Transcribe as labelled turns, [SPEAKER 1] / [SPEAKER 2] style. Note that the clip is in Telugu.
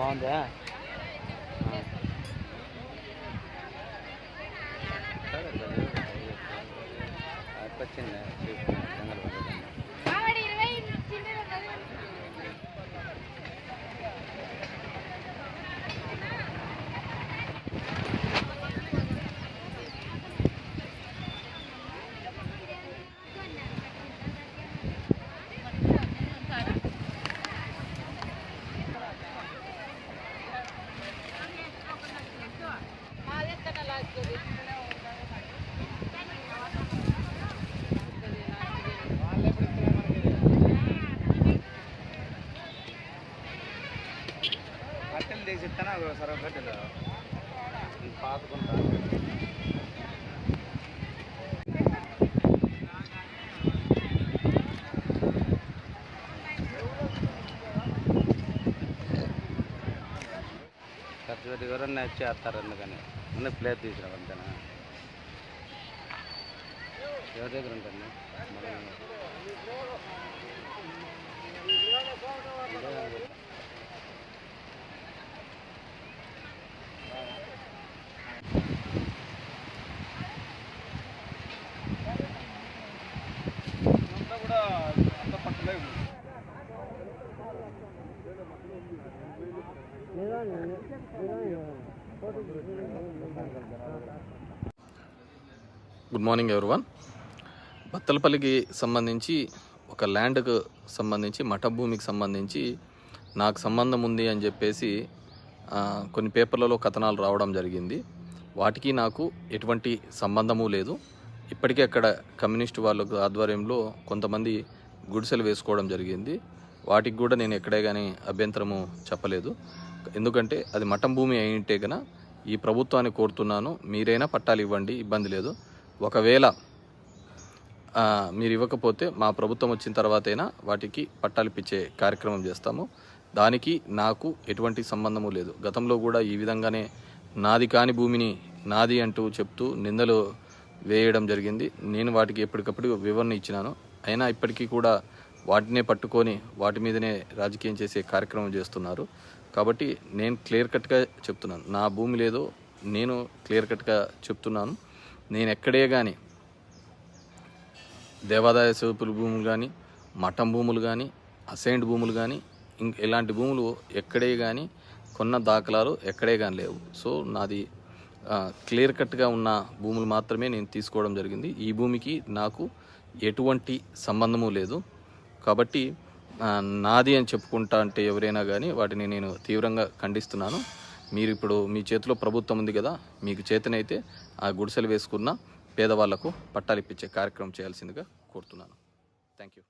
[SPEAKER 1] బాగుందా? కట్టెలు తీసి ఇస్తాను సరే కట్టెలు పాతుకుంటా. ఖర్చు పెట్టి ఎవరన్నా వచ్చేస్తారు అందుకని అన్నీ ప్లేట్ తీసుకురావు అంతేనా? ఎవరి దగ్గర ఉంటుంది? కూడా అంత పక్కలేదు.
[SPEAKER 2] Good morning everyone. బత్తలపల్లికి సంబంధించి ఒక ల్యాండ్కు సంబంధించి మఠ భూమికి సంబంధించి నాకు సంబంధం ఉంది అని చెప్పేసి కొన్ని పేపర్లలో కథనాలు రావడం జరిగింది. వాటికి నాకు ఎటువంటి సంబంధము లేదు. ఇప్పటికే అక్కడ కమ్యూనిస్టు వాళ్ళ ఆధ్వర్యంలో కొంతమంది గుడిసెలు వేసుకోవడం జరిగింది. వాటికి కూడా నేను ఎక్కడే కానీ అభ్యంతరము చెప్పలేదు. ఎందుకంటే అది మఠం భూమి అయింటే కనుక ఈ ప్రభుత్వాన్ని కోరుతున్నాను, మీరైనా పట్టాలు ఇవ్వండి, ఇబ్బంది లేదు. ఒకవేళ మీరు ఇవ్వకపోతే మా ప్రభుత్వం వచ్చిన తర్వాతైనా వాటికి పట్టాలు ఇప్పించే కార్యక్రమం చేస్తాము. దానికి నాకు ఎటువంటి సంబంధము లేదు. గతంలో కూడా ఈ విధంగానే నాది కాని భూమిని నాది అంటూ చెప్తూ నిందలు వేయడం జరిగింది. నేను వాటికి ఎప్పటికప్పుడు వివరణ ఇచ్చినాను. అయినా ఇప్పటికీ కూడా వాటినే పట్టుకొని వాటి మీదనే రాజకీయం చేసే కార్యక్రమం చేస్తున్నారు. కాబట్టి నేను క్లియర్ కట్గా చెప్తున్నాను, నా భూమి లేదో నేను క్లియర్ కట్గా చెప్తున్నాను. నేను ఎక్కడే కానీ దేవాదాయ సేవకుల భూములు కానీ, మఠం భూములు కానీ, అసైన్డ్ భూములు కానీ, ఇలాంటి భూములు ఎక్కడే కానీ కొన్న దాఖలాలు ఎక్కడే కానీ లేవు. సో నాది క్లియర్ కట్గా ఉన్న భూములు మాత్రమే నేను తీసుకోవడం జరిగింది. ఈ భూమికి నాకు ఎటువంటి సంబంధము లేదు. కాబట్టి నాది అని చెప్పుకుంటా అంటే ఎవరైనా కానీ వాటిని నేను తీవ్రంగా ఖండిస్తున్నాను. మీరు ఇప్పుడు మీ చేతిలో ప్రభుత్వం ఉంది కదా, మీకు చేతనైతే ఆ గుడిసెలు వేసుకున్న పేదవాళ్లకు పట్టాలు ఇప్పించే కార్యక్రమం చేయాల్సిందిగా కోరుతున్నాను. Thank you.